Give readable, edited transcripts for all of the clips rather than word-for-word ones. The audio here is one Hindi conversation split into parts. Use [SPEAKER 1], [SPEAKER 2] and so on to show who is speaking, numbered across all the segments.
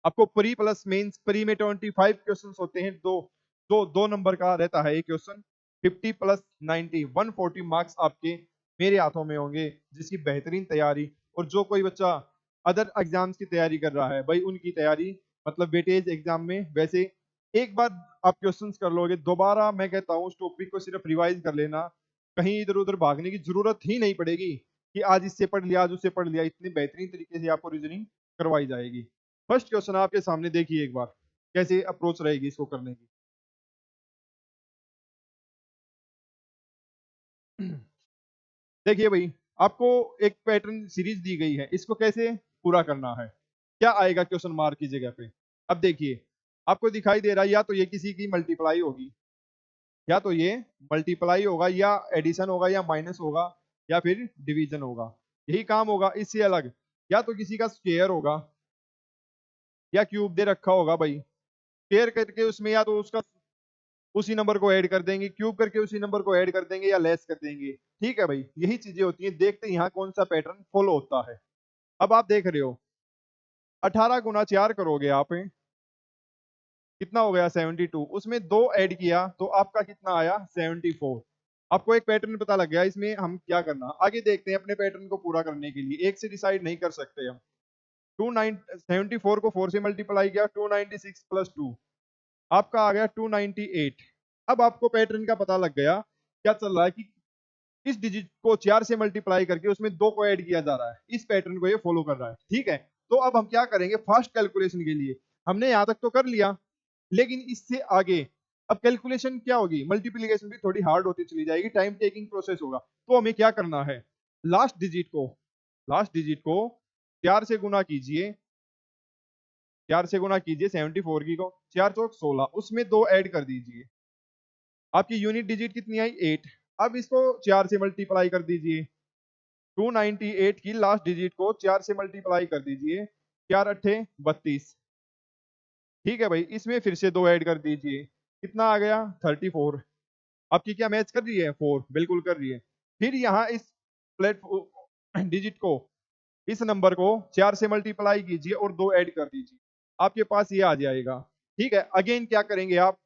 [SPEAKER 1] आपको प्री प्लस मेंस प्री में 25 क्वेश्चन होते हैं, दो नंबर का रहता है एक क्वेश्चन। 50 प्लस 90 140 मार्क्स आपके मेरे हाथों में होंगे, जिसकी बेहतरीन तैयारी। और जो कोई बच्चा अदर एग्जाम्स की तैयारी कर रहा है भाई, उनकी तैयारी मतलब वेटेज एग्जाम में वैसे एक बार आप क्वेश्चंस कर लोगे, दोबारा मैं कहता हूँ उस टॉपिक को सिर्फ रिवाइज कर लेना, कहीं इधर उधर भागने की जरूरत ही नहीं पड़ेगी कि आज इससे पढ़ लिया आज उससे पढ़ लिया। इतनी बेहतरीन तरीके से आपको रीजनिंग करवाई जाएगी। फर्स्ट क्वेश्चन आपके सामने देखिए एक बार कैसे अप्रोच रहेगी इसको करने की। देखिए भाई, आपको एक पैटर्न सीरीज दी गई है, इसको कैसे पूरा करना है, क्या आएगा क्वेश्चन मार्क की जगह पे। अब देखिए, आपको दिखाई दे रहा है या तो ये किसी की मल्टीप्लाई होगी, या तो ये मल्टीप्लाई होगा, या एडिशन होगा, या माइनस होगा, या फिर डिवीजन होगा। यही काम होगा, इससे अलग या तो किसी का स्क्वायर होगा या क्यूब दे रखा होगा भाई। स्क्वायर करके उसमें या तो उसका उसी नंबर को ऐड कर देंगे, क्यूब करके उसी नंबर को ऐड कर देंगे, या लेस कर देंगे। ठीक है भाई, यही चीजें होती हैं। देखते हैं यहाँ कौन सा पैटर्न फॉलो होता है। अब आप देख रहे हो 18 गुना 4 करोगे आप, कितना हो गया 72, उसमें दो ऐड किया तो आपका कितना आया 74। आपको एक पैटर्न पता लग गया, इसमें हम क्या करना आगे देखते हैं। अपने पैटर्न को पूरा करने के लिए एक से डिसाइड नहीं कर सकते हम। 74 को 4 से मल्टीप्लाई किया, 296 प्लस 2 आपका आ गया 298। अब आपको पैटर्न का पता लग गया क्या चल रहा है कि इस डिजिट को 4 से मल्टीप्लाई करके उसमें दो को ऐड किया जा रहा है। इस पैटर्न को ये फॉलो कर रहा है। ठीक है, तो अब हम क्या करेंगे फास्ट कैलकुलेशन के लिए, हमने यहां तक तो कर लिया, लेकिन इससे आगे अब कैलकुलेशन क्या होगी, मल्टीप्लीकेशन भी थोड़ी हार्ड होती चली जाएगी, टाइम टेकिंग प्रोसेस होगा। तो हमें क्या करना है, लास्ट डिजिट को 4 से गुना कीजिए, 4 से गुना कीजिए 74 की को, 4 चौक 16, उसमें दो ऐड कर दीजिए। आपकी यूनिट डिजिट कितनी आई 8। अब इसको 4 से मल्टीप्लाई कर दीजिए, 298 की लास्ट डिजिट को 4 से मल्टीप्लाई कर दीजिए, 4 अट्ठे 32। ठीक है भाई, इसमें फिर से दो ऐड कर दीजिए, कितना आ गया 34। आपकी क्या मैच कर रही है 4, बिल्कुल कर रही है। फिर यहाँ इस प्लेट डिजिट को, इस नंबर को 4 से मल्टीप्लाई कीजिए और दो ऐड कर दीजिए, आपके पास ये आ जाएगा। ठीक है, अगेन क्या करेंगे आप,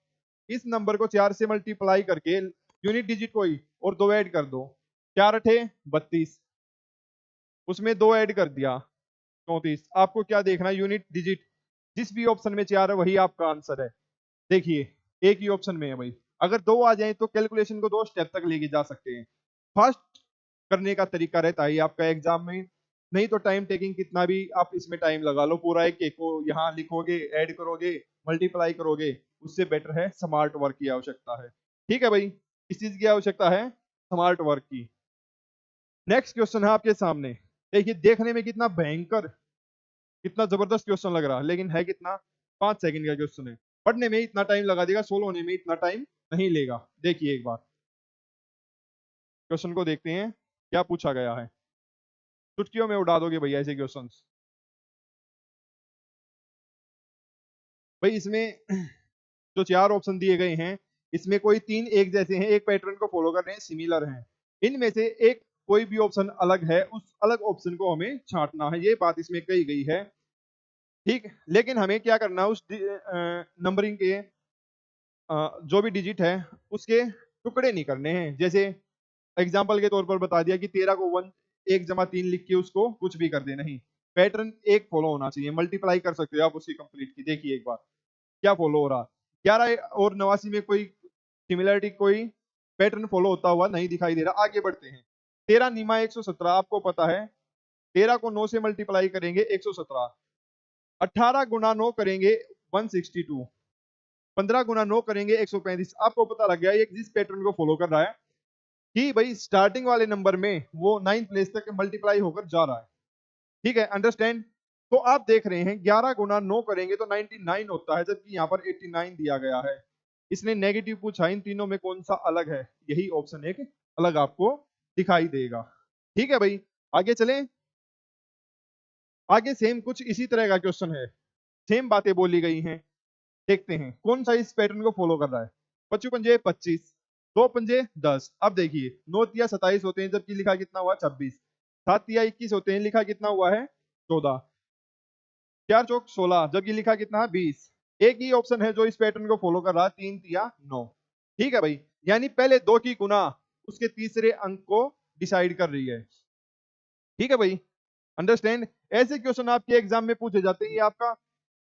[SPEAKER 1] इस नंबर को 4 से मल्टीप्लाई करके यूनिट डिजिट को ही और दो ऐड कर दो, 4 अठे 32, उसमें दो ऐड कर दिया 34। आपको क्या देखना है, यूनिट डिजिट जिस भी ऑप्शन में 4 है वही आपका आंसर है। देखिए, एक ही ऑप्शन में है भाई, अगर दो आ जाए तो कैलकुलेशन को दो स्टेप तक लेके जा सकते हैं। फास्ट करने का तरीका रहता है आपका एग्जाम में, नहीं तो टाइम टेकिंग कितना भी आप इसमें टाइम लगा लो, पूरा एक को यहाँ लिखोगे, ऐड करोगे, मल्टीप्लाई करोगे, उससे बेटर है स्मार्ट वर्क की आवश्यकता है। ठीक है भाई, इस चीज की आवश्यकता है स्मार्ट वर्क की। नेक्स्ट क्वेश्चन है आपके सामने। देखिए, देखने में कितना भयंकर, कितना जबरदस्त क्वेश्चन लग रहा है, लेकिन है कितना 5 सेकंड का क्वेश्चन है। पढ़ने में इतना टाइम लगा देगा, सोल्व होने में इतना टाइम नहीं लेगा। देखिए एक बार क्वेश्चन को देखते हैं क्या पूछा गया है। चुटकियों में उड़ा दोगे भैया ऐसे क्वेश्चंस। भाई इसमें जो चार ऑप्शन दिए गए हैं, इसमें कोई तीन एक जैसे हैं, एक पैटर्न को फॉलो कर रहे हैं, सिमिलर हैं। इनमें से एक कोई भी ऑप्शन अलग है, उस अलग ऑप्शन को हमें छांटना है, ये बात इसमें कही गई है। ठीक, लेकिन हमें क्या करना है, उस नंबरिंग के जो भी डिजिट है उसके टुकड़े नहीं करने हैं। जैसे एग्जाम्पल के तौर पर बता दिया कि 13 को 1 जमा 3 लिख के उसको कुछ भी कर दे, नहीं, पैटर्न एक फॉलो होना चाहिए। मल्टीप्लाई कर सकते हो आप उसकी कंप्लीट की, देखिए एक बार क्या फॉलो हो रहा। 11 और 89 में कोई सिमिलरिटी, कोई पैटर्न फॉलो होता हुआ नहीं दिखाई दे रहा। आगे बढ़ते हैं। 13 निमा 117, आपको पता है 13 को 9 से मल्टीप्लाई करेंगे 117, 18 गुना 9 करेंगे 162, 15 गुना 9 करेंगे 135। आपको पता लग गया ये जिस पैटर्न को फॉलो कर रहा है कि भाई स्टार्टिंग वाले नंबर में वो 9th प्लेस तक मल्टीप्लाई होकर जा रहा है। ठीक है, अंडरस्टैंड। तो आप देख रहे हैं 11 गुना 9 करेंगे तो 99 होता है, जबकि यहाँ पर 89 दिया गया है। इसने नेगेटिव पूछा, इन तीनों में कौन सा अलग है, यही ऑप्शन एक अलग आपको दिखाई देगा। ठीक है भाई, आगे चलें। आगे सेम कुछ इसी तरह का क्वेश्चन है, सेम बातें बोली गई हैं। देखते हैं कौन सा इस पैटर्न को फॉलो कर रहा है। 25 पंजे 25, 2 पंजे 10। अब देखिए 9 तिया 27 होते हैं, जबकि लिखा कितना हुआ 26, 7 तिया 21 होते हैं, लिखा कितना हुआ है 14। 4 चौक 16, जबकि लिखा कितना है 20। एक ही ऑप्शन है जो इस पैटर्न को फॉलो कर रहा है, 3 या 9। ठीक है भाई, यानी पहले 2 की गुना उसके तीसरे अंक को डिसाइड कर रही है। ठीक है भाई, अंडरस्टैंड। ऐसे क्वेश्चन आपके एग्जाम में पूछे जाते हैं। ये आपका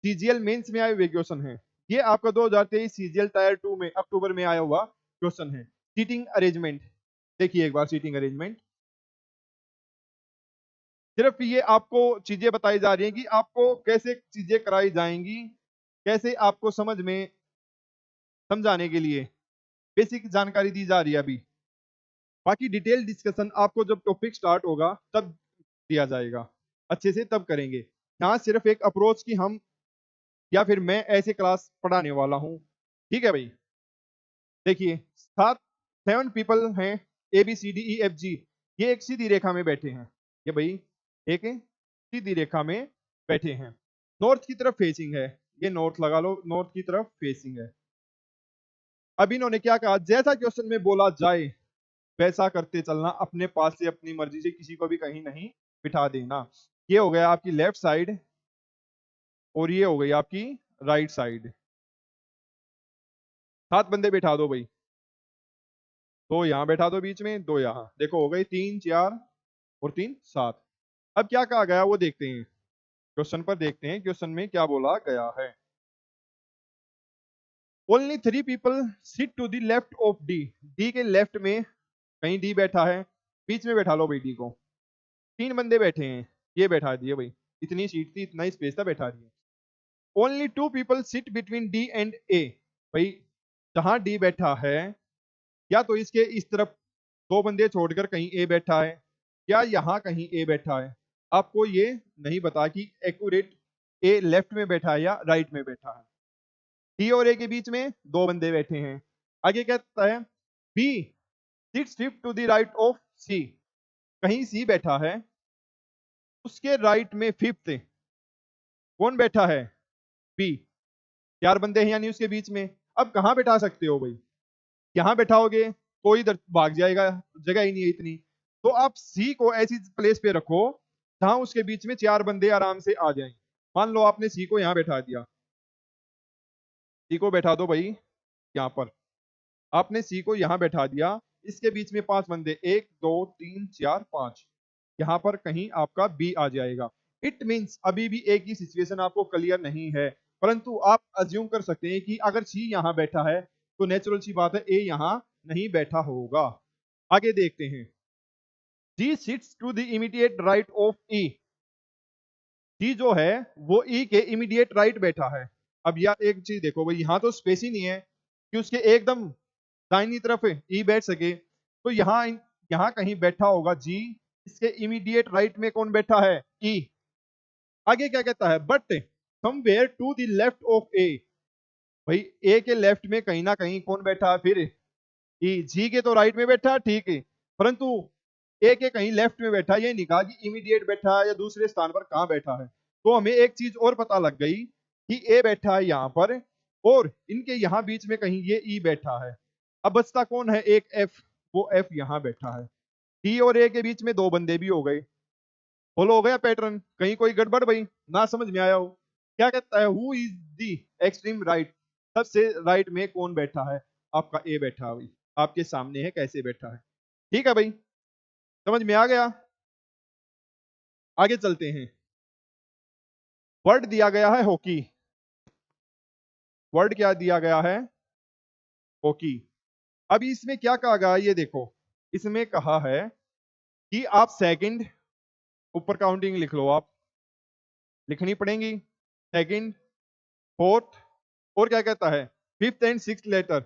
[SPEAKER 1] सीजीएल मेंस में आए हुए क्वेश्चन है। ये आपका 2023 सीजीएल टायर 2 में अक्टूबर में आया हुआ क्वेश्चन है। सीटिंग अरेंजमेंट देखिए एक बार, सीटिंग अरेंजमेंट सिर्फ ये आपको चीजें बताई जा रही हैं कि आपको कैसे चीजें कराई जाएंगी, कैसे आपको समझ में समझाने के लिए बेसिक जानकारी दी जा रही है अभी। बाकी डिटेल डिस्कशन आपको जब टॉपिक स्टार्ट होगा तब दिया जाएगा, अच्छे से तब करेंगे। यहाँ सिर्फ एक अप्रोच की हम या फिर मैं ऐसे क्लास पढ़ाने वाला हूँ। ठीक है भाई, देखिए 7 पीपल हैं, A B C D E F G. ये एक सीधी रेखा में बैठे हैं। ये भाई एक सीधी रेखा में बैठे हैं, नॉर्थ की तरफ फेसिंग है। ये नॉर्थ लगा लो, नॉर्थ की तरफ फेसिंग है। अब इन्होंने क्या कहा, जैसा क्वेश्चन में बोला जाए वैसा करते चलना, अपने पास से अपनी मर्जी से किसी को भी कहीं नहीं बिठा देना। ये हो गया आपकी लेफ्ट साइड और ये हो गई आपकी राइट साइड। 7 बंदे बिठा दो भाई, 2 यहाँ बैठा दो बीच में, 2 यहाँ, देखो हो गई 3 4 और 3 7। अब क्या कहा गया वो देखते हैं, क्वेश्चन पर देखते हैं क्वेश्चन में क्या बोला गया है। Only 3 people sit to the left of D. D के लेफ्ट में कहीं डी बैठा है, बीच में बैठा लो भाई डी को। 3 बंदे बैठे हैं, ये बैठा दिए भाई, इतनी सीट थी, इतना स्पेस था, बैठा दिए। Only 2 people sit between D and A. भाई जहां डी बैठा है, या तो इसके इस तरफ 2 बंदे छोड़कर कहीं ए बैठा है, या यहाँ कहीं ए बैठा है। आपको ये नहीं बता कि एक्यूरेट ए लेफ्ट में बैठा है या राइट में बैठा है। डी और ए के बीच में 2 बंदे बैठे हैं। आगे कहता है B sits fifth to the right of C. कहीं सी बैठा है, उसके राइट में फिफ्थ कौन बैठा है, बी। 4 बंदे हैं यानी उसके बीच में। अब कहां बैठा सकते हो भाई, यहां बैठाओगे तो इधर भाग जाएगा, जगह ही नहीं है इतनी। तो आप सी को ऐसी प्लेस पे रखो जहां उसके बीच में 4 बंदे आराम से आ जाएं। मान लो आपने सी को यहां बैठा दिया, सी को बैठा दो भाई यहां पर। आपने सी को यहां बैठा दिया, इसके बीच में 5 बंदे, 1 2 3 4 5, यहां पर कहीं आपका बी आ जाएगा। इट मींस अभी भी एक ही सिचुएशन आपको क्लियर नहीं है, परंतु आप अज्यूम कर सकते हैं कि अगर सी यहां बैठा है तो नेचुरल सी बात है ए यहां नहीं बैठा होगा। आगे देखते हैं, D sits to the immediate right of E. D जो है वो ई के इमीडिएट राइट बैठा है। अब यार एक चीज देखो भाई, यहां तो स्पेस ही नहीं है कि उसके एकदम दाहिनी तरफ ई बैठ सके, तो यहाँ यहाँ कहीं बैठा होगा जी। इसके इमीडिएट राइट में कौन बैठा है, ई। आगे क्या कहता है, but somewhere to the left of A. भाई ए के लेफ्ट में कहीं ना कहीं कौन बैठा है फिर, ई। जी के तो राइट में बैठा है, ठीक है, परंतु ए के कहीं लेफ्ट में बैठा है। ये नहीं कहा कि इमीडिएट बैठा है या दूसरे स्थान पर कहां बैठा है। तो हमें एक चीज और पता लग गई कि ए बैठा है यहां पर, और इनके यहां बीच में कहीं ये ई बैठा है। अब बचता कौन है, एक एफ, वो एफ यहां बैठा है। डी और ए के बीच में 2 बंदे भी हो गए। फॉलो हो गया पैटर्न, कहीं कोई गड़बड़ भाई ना समझ में आया हो। क्या कहता है, who is the extreme right. सबसे राइट में कौन बैठा है, आपका ए बैठा है भाई, आपके सामने है कैसे बैठा है। ठीक है भाई, समझ में आ गया। आगे चलते हैं, वर्ड दिया गया है हॉकी। वर्ड क्या दिया गया है, हॉकी। अभी इसमें क्या कहा गया है ये देखो, इसमें कहा है कि आप सेकंड, ऊपर काउंटिंग लिख लो, आप लिखनी पड़ेगी, सेकंड फोर्थ, और क्या कहता है fifth and sixth letter.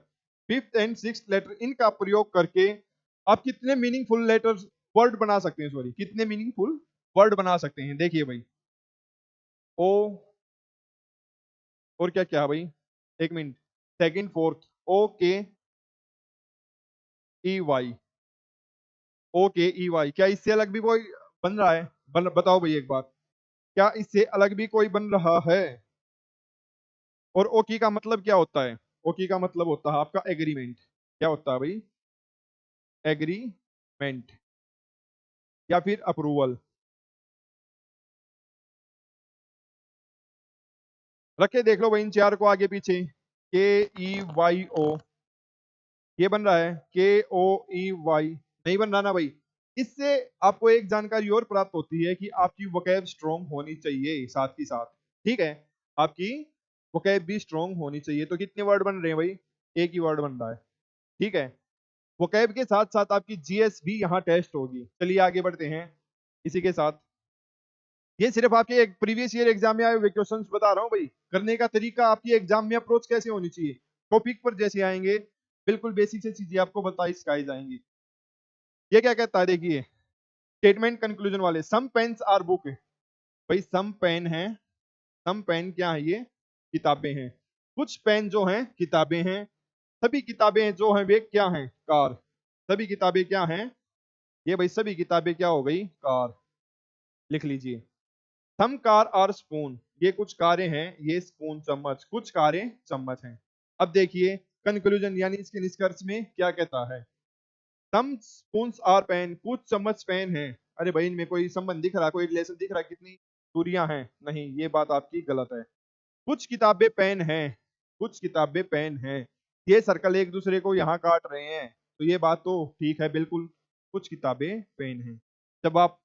[SPEAKER 1] Fifth and sixth letter इनका प्रयोग करके आप कितने मीनिंगफुल लेटर्स वर्ड बना सकते हैं, सॉरी कितने मीनिंगफुल वर्ड बना सकते हैं। देखिए भाई, ओ और क्या क्या भाई, एक मिनट, सेकंड फोर्थ, ओ के ई वाई, ओ के ई वाई। क्या इससे अलग भी कोई बन रहा है, बताओ भाई एक बार, क्या इससे अलग भी कोई बन रहा है। और ओकी का मतलब क्या होता है, ओकी का मतलब होता है आपका एग्रीमेंट। क्या होता है भाई, एग्रीमेंट या फिर अप्रूवल। रखे देख लो भाई इन चार को आगे पीछे, KEYO ये बन रहा है, KOEY नहीं बन रहा ना भाई। इससे आपको एक जानकारी और प्राप्त होती है कि आपकी वोकैब स्ट्रॉन्ग होनी चाहिए साथ ही साथ, ठीक है, आपकी वोकैब भी स्ट्रॉन्ग होनी चाहिए। तो कितने वर्ड बन रहे हैं भाई, एक ही वर्ड बन रहा है, ठीक है। वोकैब के साथ साथ आपकी जीएस भी यहाँ टेस्ट होगी। चलिए आगे बढ़ते हैं इसी के साथ। ये सिर्फ आपके एक प्रीवियस ईयर एग्जाम में आए हुए क्वेश्चंस बता रहा हूँ भाई। करने का तरीका, आपकी एग्जाम में अप्रोच कैसे होनी चाहिए, टॉपिक पर जैसे आएंगे बिल्कुल बेसिक से चीजें आपको बताई सिखाई जाएंगी। ये क्या कहता है देखिए, स्टेटमेंट कंक्लूजन वाले, सम पेन्स आर बुक, भाई सम पेन है, सम पेन क्या है, ये किताबें हैं, कुछ पेन जो हैं किताबें हैं, सभी किताबें जो हैं वे क्या हैं, कार, सभी किताबें क्या हैं, ये भाई सभी किताबें क्या हो गई, कार, लिख लीजिए। सम कार आर स्पून, ये कुछ कारें हैं, ये स्पून चम्मच, कुछ कारें चम्मच हैं। अब देखिए कंक्लूजन यानी इसके निष्कर्ष में क्या कहता है, सम स्पून्स आर पेन, कुछ चम्मच पेन है। अरे भाई इनमें कोई संबंध दिख रहा, कोई रिलेशन दिख रहा, कितनी दूरियां हैं, नहीं ये बात आपकी गलत है। कुछ किताबें पेन हैं, कुछ किताबें पेन हैं, ये सर्कल एक दूसरे को यहाँ काट रहे हैं, तो ये बात तो ठीक है बिल्कुल, कुछ किताबें पेन हैं। जब आप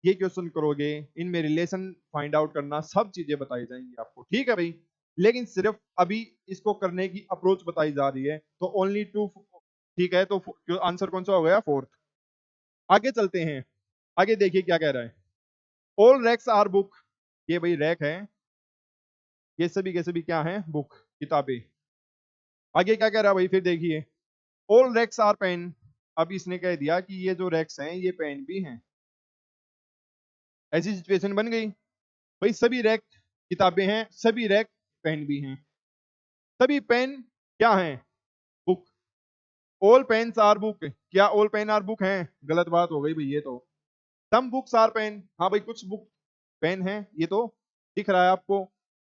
[SPEAKER 1] ये क्वेश्चन करोगे इनमें रिलेशन फाइंड आउट करना, सब चीजें बताई जाएंगी आपको, ठीक है भाई। लेकिन सिर्फ अभी इसको करने की अप्रोच बताई जा रही है, तो ओनली टू, ठीक है, तो आंसर कौन सा हो गया, फोर्थ। आगे चलते हैं, आगे देखिए क्या कह रहा है, ऑल रैक्स आर बुक, ये भाई रैक है, ये सभी के सभी क्या है, बुक, किताबें। आगे क्या कह रहा है भाई, फिर देखिए, ऑल रैक्स आर पेन, अब इसने कह दिया कि ये जो रैक्स हैं ये पेन भी हैं, ऐसी सिचुएशन बन गई। भाई सभी रैक किताबें हैं, सभी रैक पेन भी हैं, सभी पेन क्या हैं, book. All pens are book, क्या ऑल पेन आर बुक हैं, गलत बात हो गई भाई ये तो। सम बुक्स आर पेन, हाँ भाई कुछ बुक पेन है, ये तो दिख रहा है आपको,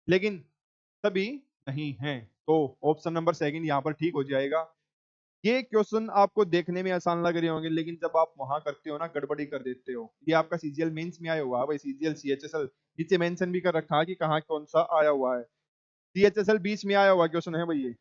[SPEAKER 1] लेकिन सभी नहीं हैं, तो ऑप्शन नंबर सेकंड यहाँ पर ठीक हो जाएगा। ये क्वेश्चन आपको देखने में आसान लग रहे होंगे, लेकिन जब आप वहां करते हो ना गड़बड़ी कर देते हो। ये आपका सीजीएल मेंस में आया हुआ है भाई, सीजीएल सीएचएसएल नीचे मेंशन भी कर रखा है कि कहाँ कौन सा आया हुआ है, सीएचएसएल बीच में आया हुआ क्वेश्चन है भाई ये।